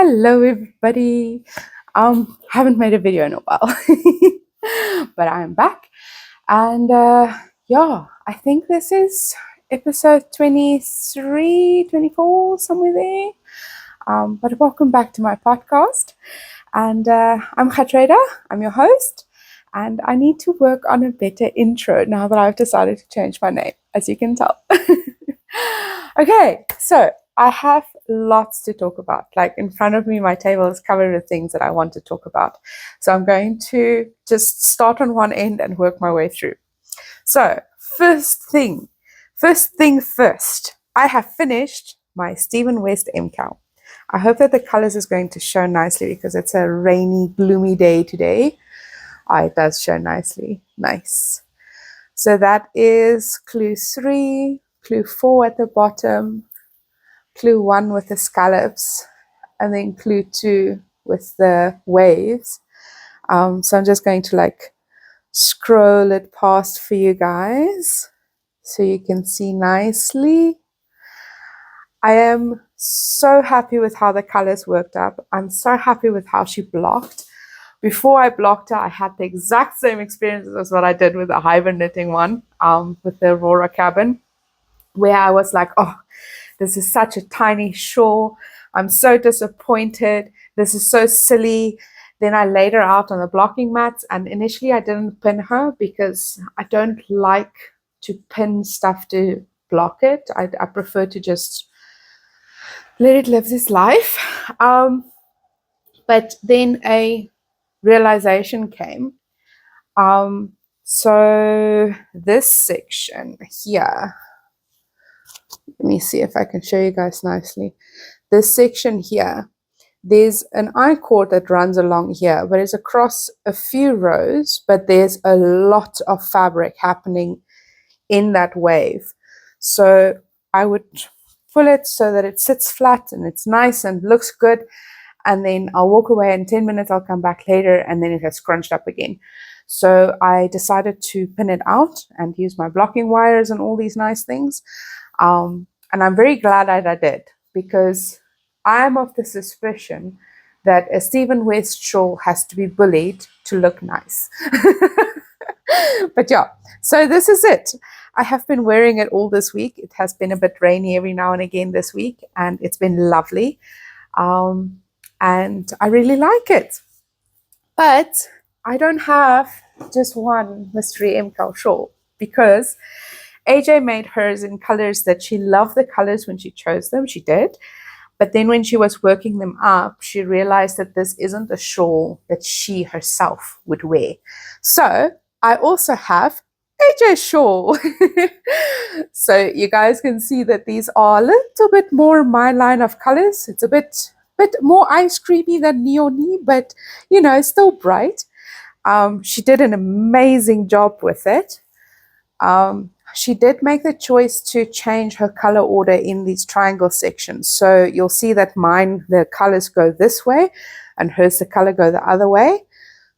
Hello everybody. Haven't made a video in a while, but I'm back, and yeah, I think this is episode 23, 24, somewhere there. But welcome back to my podcast, and I'm Gertruida. I'm your host, and I need to work on a better intro now that I've decided to change my name, as you can tell. Okay, so I have lots to talk about. Like in front of me, my table is covered with things that I want to talk about. So I'm going to just start on one end and work my way through. So first thing first, I have finished my Stephen West MusiKAL. I hope that the colors is going to show nicely because it's a rainy, gloomy day today. It does show nicely. Nice. So that is clue 3, clue 4 at the bottom, clue 1 with the scallops, and then clue 2 with the waves. So I'm just going to like scroll it past for you guys so you can see nicely. I am so happy with how the colors worked up. I'm so happy with how she blocked. Before I blocked her, I had the exact same experience as what I did with the Hiver knitting one, with the Aurora cabin, where I was like, oh, this is such a tiny shawl. I'm so disappointed. This is so silly. Then I laid her out on the blocking mats, and initially I didn't pin her because I don't like to pin stuff to block it. I prefer to just let it live this life. But then a realization came. So this section here, let me see if I can show you guys nicely. This section here, there's an I-cord that runs along here, but it's across a few rows, but there's a lot of fabric happening in that wave. So I would pull it so that it sits flat and it's nice and looks good. And then I'll walk away in 10 minutes, I'll come back later, and then it has scrunched up again. So I decided to pin it out and use my blocking wires and all these nice things. And I'm very glad that I did, because I'm of the suspicion that a Stephen West shawl has to be bullied to look nice. But yeah, so this is it. I have been wearing it all this week. It has been a bit rainy every now and again this week, and it's been lovely. And I really like it. But I don't have just one Mystery MusiKAL shawl, because AJ made hers in colors that she loved the colors when she chose them. She did. But then when she was working them up, she realized that this isn't a shawl that she herself would wear. So I also have AJ's shawl. So you guys can see that these are a little bit more my line of colors. It's a bit more ice creamy than neon-y, but you know, still bright. She did an amazing job with it. She did make the choice to change her color order in these triangle sections. So you'll see that mine, the colors go this way, and hers, the color go the other way.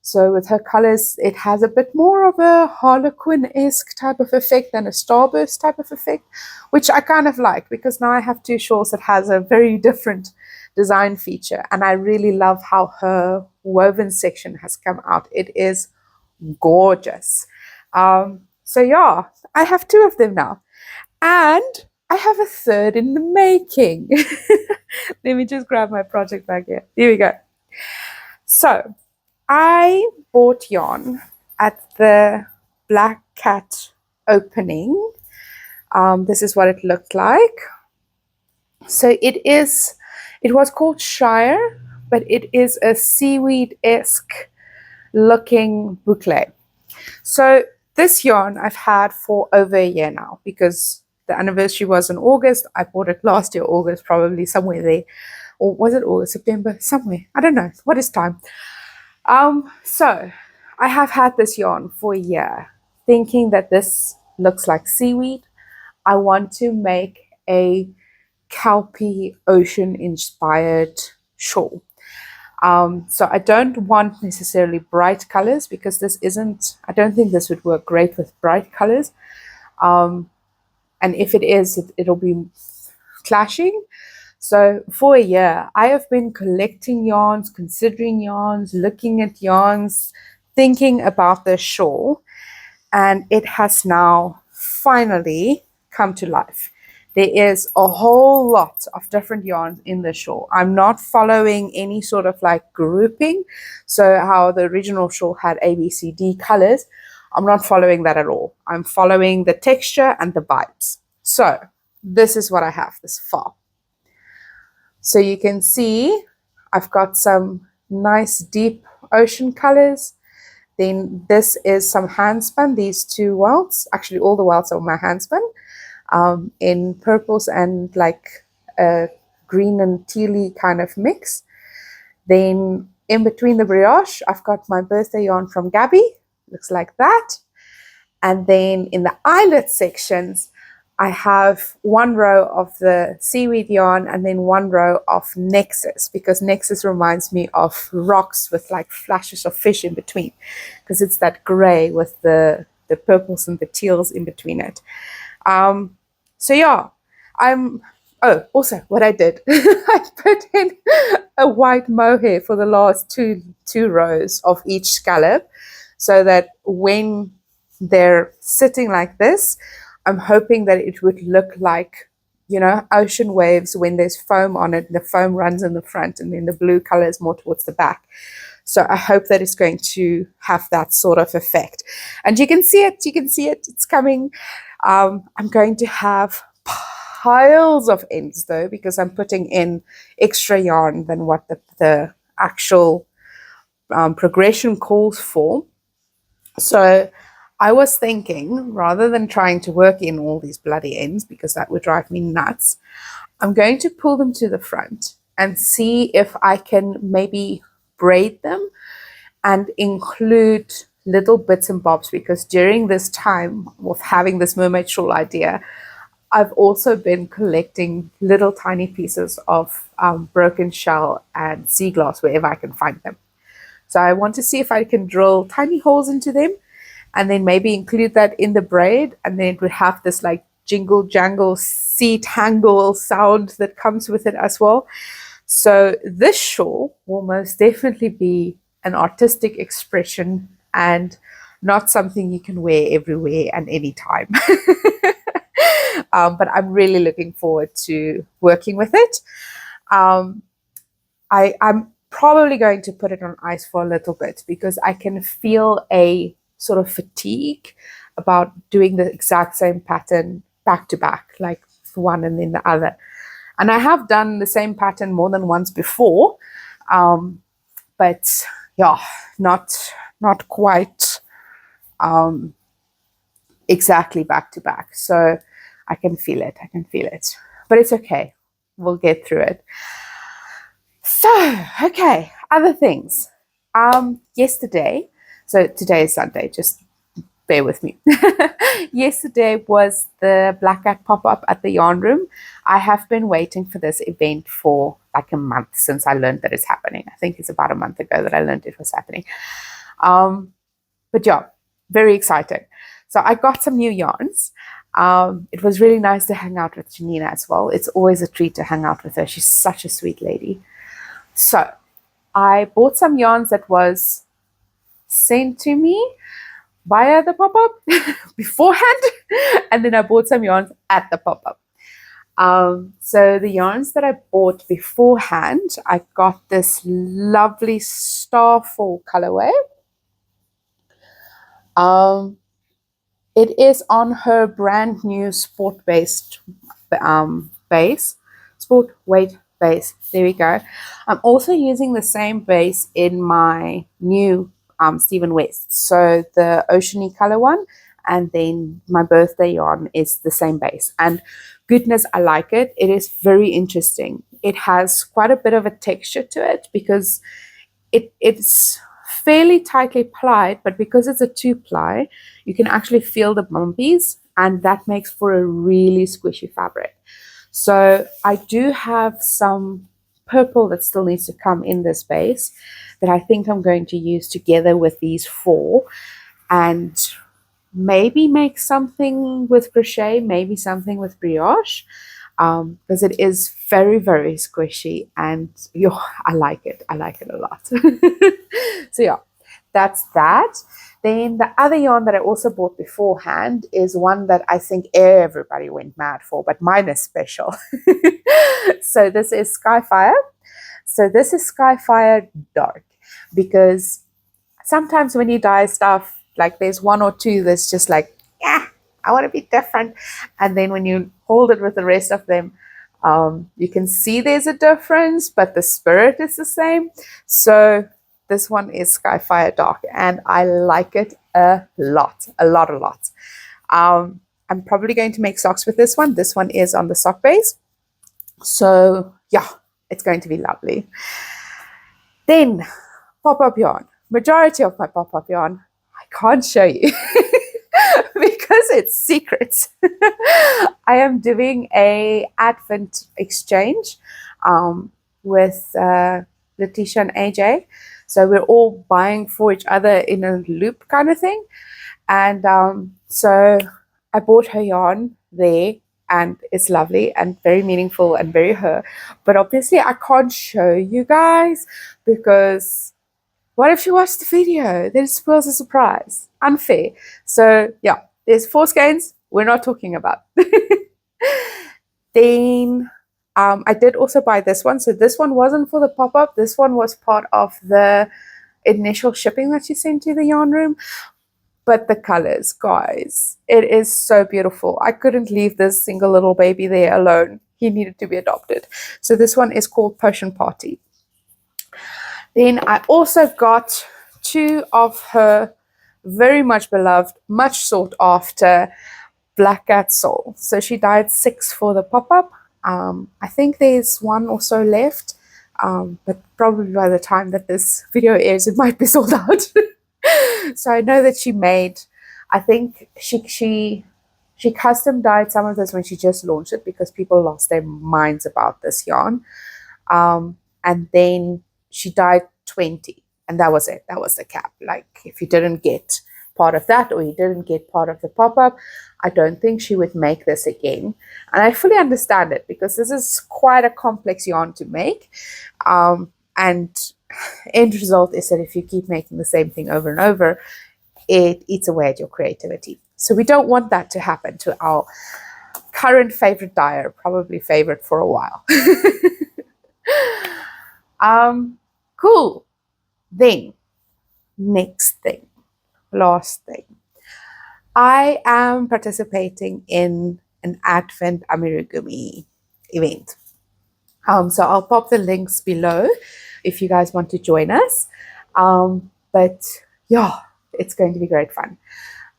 So with her colors, it has a bit more of a Harlequin-esque type of effect than a starburst type of effect, which I kind of like, because now I have two shawls that has a very different design feature. And I really love how her woven section has come out. It is gorgeous. So yeah, I have two of them now. And I have a third in the making. Let me just grab my project bag here. Here we go. So I bought yarn at the Black Cat opening. This is what it looked like. So it was called Shire, but it is a seaweed-esque looking boucle. So this yarn I've had for over a year now, because the anniversary was in August. I bought it last year, August, probably somewhere there. Or was it August, September? Somewhere. I don't know. What is time? So I have had this yarn for a year, thinking that this looks like seaweed. I want to make a kelpie ocean-inspired shawl. So I don't want necessarily bright colors, because this isn't, I don't think this would work great with bright colors. And if it is, it'll be clashing. So for a year, I have been collecting yarns, considering yarns, looking at yarns, thinking about this shawl, and it has now finally come to life. There is a whole lot of different yarns in the shawl. I'm not following any sort of like grouping. So how the original shawl had A, B, C, D colors, I'm not following that at all. I'm following the texture and the vibes. So this is what I have this far. So you can see I've got some nice deep ocean colors. Then this is some handspun, these two welts. Actually, all the welts are my handspun in purples and like a green and tealy kind of mix. Then in between the brioche, I've got my birthday yarn from Gabby. Looks like that. And then in the eyelet sections, I have one row of the seaweed yarn and then one row of Nexus, because Nexus reminds me of rocks with like flashes of fish in between, because it's that gray with the purples and the teals in between it. So yeah, oh, also what I did, I put in a white mohair for the last two rows of each scallop, so that when they're sitting like this, I'm hoping that it would look like, ocean waves when there's foam on it. The foam runs in the front and then the blue color is more towards the back. So I hope that it's going to have that sort of effect. And you can see it, it's coming. I'm going to have piles of ends though, because I'm putting in extra yarn than what the actual progression calls for. So I was thinking, rather than trying to work in all these bloody ends, because that would drive me nuts, I'm going to pull them to the front and see if I can maybe braid them and include little bits and bobs, because during this time of having this mermaid shawl idea, I've also been collecting little tiny pieces of broken shell and sea glass wherever I can find them. So I want to see if I can drill tiny holes into them and then maybe include that in the braid, and then it would have this like jingle jangle sea tangle sound that comes with it as well. So this shawl will most definitely be an artistic expression and not something you can wear everywhere and anytime. But I'm really looking forward to working with it. I'm probably going to put it on ice for a little bit, because I can feel a sort of fatigue about doing the exact same pattern back to back, like one and then the other. And I have done the same pattern more than once before, but yeah, not quite exactly back to back. So I can feel it. But it's okay. We'll get through it. So, okay, other things. Yesterday, so today is Sunday, just bear with me. Yesterday was the Black Cat pop-up at the Yarn Room. I have been waiting for this event for like a month since I learned that it's happening. I think it's about a month ago that I learned it was happening. But yeah, very excited. So I got some new yarns. It was really nice to hang out with Janina as well. It's always a treat to hang out with her. She's such a sweet lady. So I bought some yarns that was sent to me via the pop-up beforehand, and then I bought some yarns at the pop-up. So the yarns that I bought beforehand, I got this lovely Starfall colorway. It is on her brand new sport-based base, sport weight base. There we go. I'm also using the same base in my new Stephen West. So the oceany color one, and then my birthday yarn is the same base. And goodness, I like it. It is very interesting. It has quite a bit of a texture to it, because it's fairly tightly plied, but because it's a 2-ply, you can actually feel the bumpies, and that makes for a really squishy fabric. So I do have some purple that still needs to come in this base that I think I'm going to use together with these 4, and maybe make something with crochet, maybe something with brioche. because it is very, very squishy, and I like it. I like it a lot. So yeah, that's that. Then the other yarn that I also bought beforehand is one that I think everybody went mad for, but mine is special. So this is Skyfire. So this is Skyfire Dark, because sometimes when you dye stuff, like there's one or two that's just like, yeah, I want to be different. And then when you hold it with the rest of them, you can see there's a difference, but the spirit is the same. So this one is Skyfire Dark, and I like it a lot, a lot, a lot. I'm probably going to make socks with this one. This one is on the sock base. So yeah, it's going to be lovely. Then Popup yarn. Majority of my Popup yarn, I can't show you because it's secret. I am doing a Advent exchange with Letitia and AJ. So we're all buying for each other in a loop kind of thing. And so I bought her yarn there, and it's lovely and very meaningful and very her. But obviously I can't show you guys, because what if she watched the video? Then it spoils the surprise. Unfair. So yeah, there's 4 skeins we're not talking about. Then I did also buy this one. So this one wasn't for the pop-up. This one was part of the initial shipping that she sent to the yarn room. But the colors, guys, it is so beautiful. I couldn't leave this single little baby there alone. He needed to be adopted. So this one is called Potion Party. Then I also got 2 of her very much beloved, much sought after Black Cat Soul. So she dyed 6 for the pop-up. I think there's 1 or so left, but probably by the time that this video airs, it might be sold out. So I know that she made, I think she custom dyed some of this when she just launched it, because people lost their minds about this yarn. And then she dyed 20, and that was it. That was the cap. Like, if you didn't get part of that, or you didn't get part of the pop-up, I don't think she would make this again. And I fully understand it, because this is quite a complex yarn to make. And end result is that if you keep making the same thing over and over, it eats away at your creativity. So we don't want that to happen to our current favorite dyer, probably favorite for a while. Cool. Then, next thing, last thing. I am participating in an Advent amigurumi event. So I'll pop the links below if you guys want to join us. But yeah, it's going to be great fun.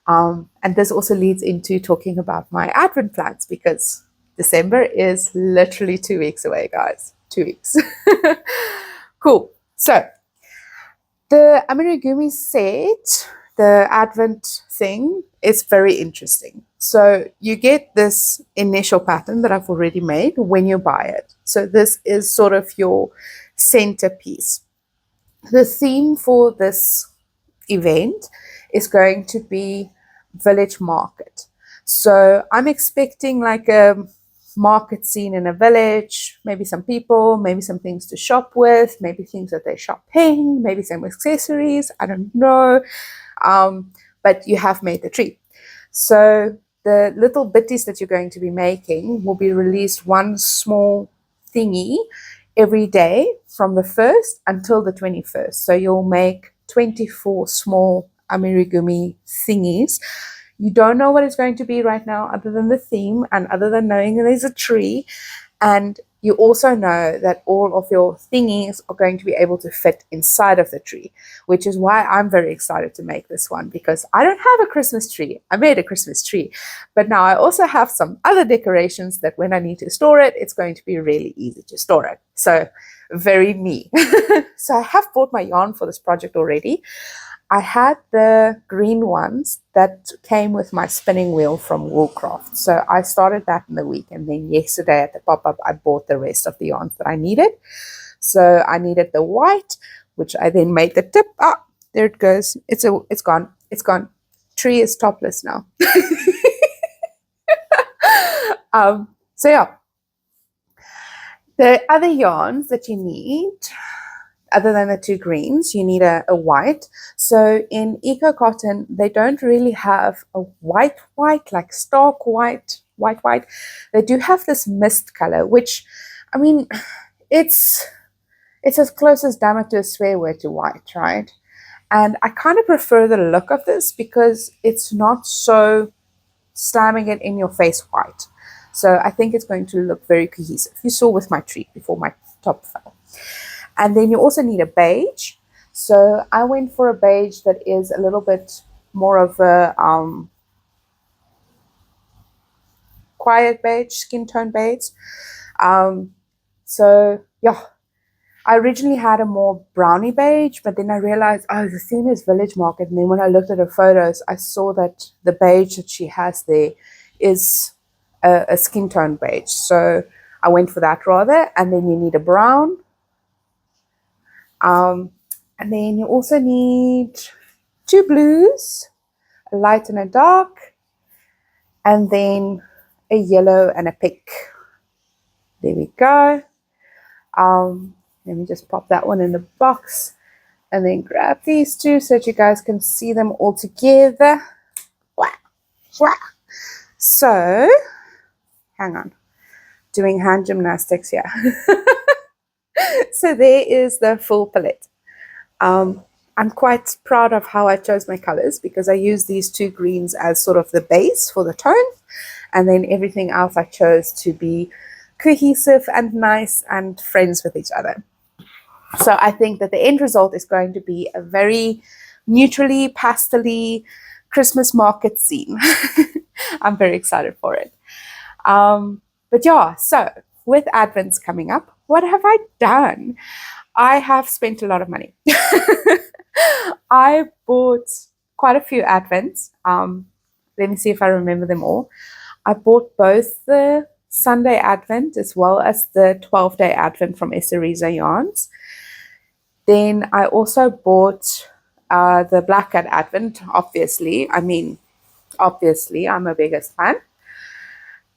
And this also leads into talking about my Advent plans, because December is literally 2 weeks away, guys. 2 weeks. Cool. So the amigurumi set, the Advent thing, is very interesting. So you get this initial pattern that I've already made when you buy it. So this is sort of your centerpiece. The theme for this event is going to be village market. So I'm expecting like a market scene in a village, maybe some people, maybe some things to shop with, maybe things that they're shopping, maybe some accessories, I don't know. But you have made the tree. So the little bitties that you're going to be making will be released one small thingy every day from the 1st until the 21st. So you'll make 24 small amigurumi thingies. You don't know what it's going to be right now, other than the theme and other than knowing there's a tree. And you also know that all of your thingies are going to be able to fit inside of the tree, which is why I'm very excited to make this one, because I don't have a Christmas tree. I made a Christmas tree, but now I also have some other decorations that when I need to store it, it's going to be really easy to store it. So very me. So I have bought my yarn for this project already. I had the green ones that came with my spinning wheel from Woolcraft. So I started that in the week, and then yesterday at the pop-up, I bought the rest of the yarns that I needed. So I needed the white, which I then made the tip. Ah, there it goes. It's gone. It's gone. Tree is topless now. So yeah, The other yarns that you need, other than the two greens, you need a white. So in Eco Cotton, they don't really have a white, like stark white. They do have this mist color, which, I mean, it's as close as damn it to a swear word to white, right? And I kind of prefer the look of this because it's not so slamming it in your face white. So I think it's going to look very cohesive. You saw with my treat before my top fell. And then you also need a beige. So I went for a beige that is a little bit more of a quiet beige, skin tone beige. So yeah, I originally had a more browny beige, but then I realized, oh, the theme is Village Market. And then when I looked at her photos, I saw that the beige that she has there is a skin tone beige. So I went for that rather. And then you need a brown. And then you also need two blues, a light and a dark, and then a yellow and a pink. There we go. Let me just pop that one in the box and then grab these two so that you guys can see them all together. So, hang on, doing hand gymnastics here. So there is the full palette. I'm quite proud of how I chose my colors because I used these two greens as sort of the base for the tone, and then everything else I chose to be cohesive and nice and friends with each other. So I think that the end result is going to be a very neutrally, pastel-y Christmas market scene. I'm very excited for it. But yeah, so with Advents coming up, what have I done? I have spent a lot of money. I bought quite a few Advents. Let me see if I remember them all. I bought both the Sunday Advent as well as the 12-day Advent from Gertruida Yarns. Then I also bought the Black Cat Advent, obviously. Obviously, I'm a biggest fan.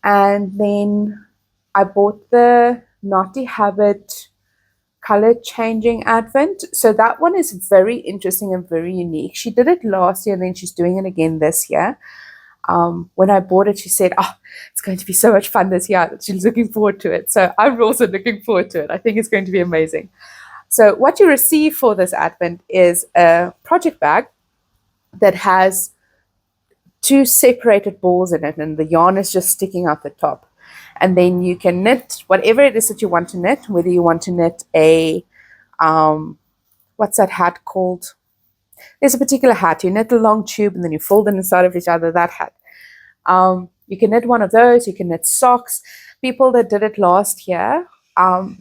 And then I bought the Naughty Habit color changing Advent. So that one is very interesting and very unique. She did it last year and then she's doing it again this year. When I bought it, she said, oh, it's going to be so much fun this year. She's looking forward to it. So I'm also looking forward to it. I think it's going to be amazing. So what you receive for this Advent is a project bag that has two separated balls in it, and the yarn is just sticking out the top. And then you can knit whatever it is that you want to knit, whether you want to knit a, what's that hat called? There's a particular hat. You knit a long tube and then you fold them inside of each other, that hat. You can knit one of those. You can knit socks. People that did it last year,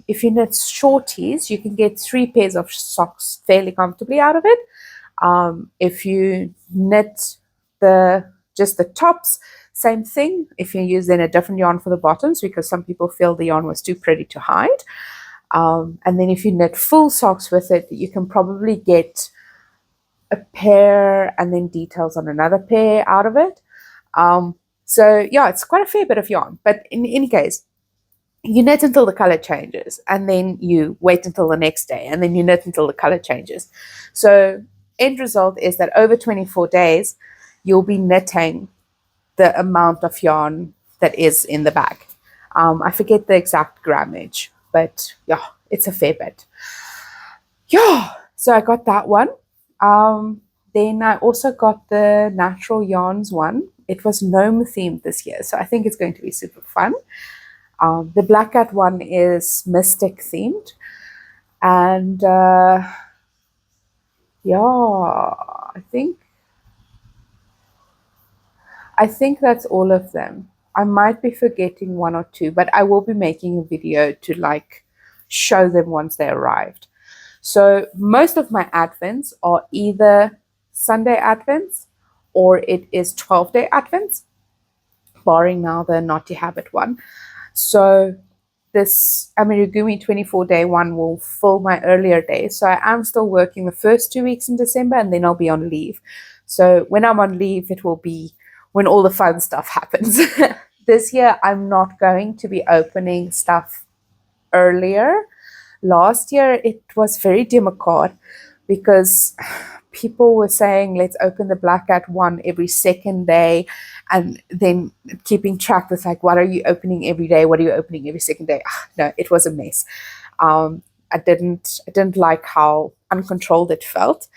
if you knit shorties, you can get 3 pairs of socks fairly comfortably out of it. If you knit just the tops, same thing. If you use then a different yarn for the bottoms, because some people feel the yarn was too pretty to hide. And then if you knit full socks with it, you can probably get a pair and then details on another pair out of it. So yeah, it's quite a fair bit of yarn. But in any case, you knit until the color changes, and then you wait until the next day, and then you knit until the color changes. So end result is that over 24 days, you'll be knitting the amount of yarn that is in the bag. I forget the exact grammage, but yeah, it's a fair bit. Yeah, so I got that one. Then I also got the Natural Yarns one. It was gnome themed this year, so I think it's going to be super fun. The Black Cat one is Mystic themed. And yeah, I think that's all of them. I might be forgetting one or two, but I will be making a video to like show them once they arrived. So most of my Advents are either Sunday Advents or it is 12-day Advents, barring now the Naughty Habit one. So this Amigurumi 24-day one will fill my earlier days. So I am still working the first 2 weeks in December, and then I'll be on leave. So when I'm on leave, it will be when all the fun stuff happens. This year, I'm not going to be opening stuff earlier. Last year, it was very democrat because people were saying, let's open the Black Cat one every second day, and then keeping track with like, what are you opening every day? What are you opening every second day? No, it was a mess. I didn't like how uncontrolled it felt.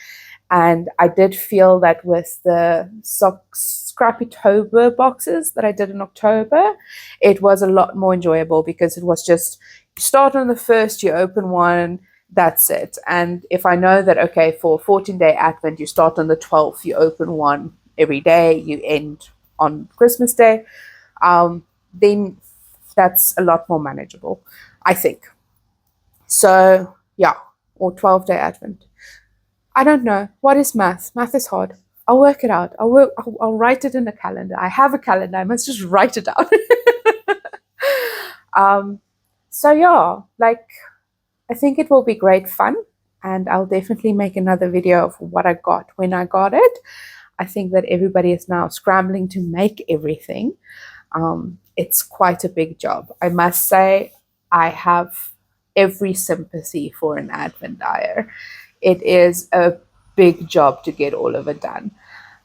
And I did feel that with the Scrappy-tober boxes that I did in October, it was a lot more enjoyable because it was just, you start on the 1st, you open one, that's it. And if I know that, okay, for 14-day Advent, you start on the 12th, you open one every day, you end on Christmas Day, then that's a lot more manageable, I think. So, yeah, or 12-day Advent. I don't know. What is math? Math is hard. I'll work it out. I'll write it in a calendar. I have a calendar. I must just write it out. So yeah, like, I think it will be great fun, and I'll definitely make another video of what I got when I got it. I think that everybody is now scrambling to make everything. It's quite a big job. I must say, I have every sympathy for an Advent dyer. It is a big job to get all of it done.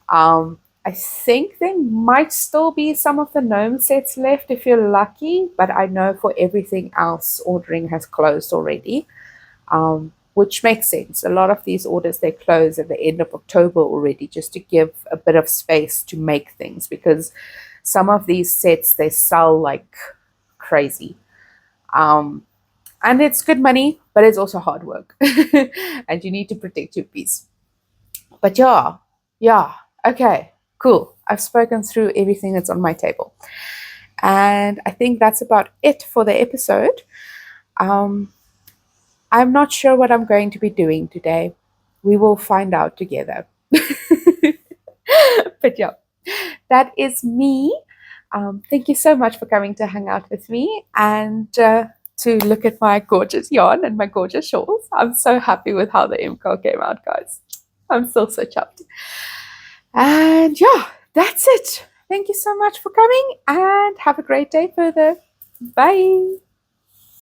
I think there might still be some of the gnome sets left if you're lucky, but I know for everything else, ordering has closed already, which makes sense. A lot of these orders, they close at the end of October already, just to give a bit of space to make things, because some of these sets, they sell like crazy. And it's good money, but it's also hard work. And you need to protect your peace. But yeah, okay, cool. I've spoken through everything that's on my table. And I think that's about it for the episode. I'm not sure what I'm going to be doing today. We will find out together. But yeah, that is me. Thank you so much for coming to hang out with me and to look at my gorgeous yarn and my gorgeous shawls. I'm so happy with how the MusiKAL came out, guys. I'm still so chuffed. And yeah, that's it. Thank you so much for coming, and have a great day further. Bye.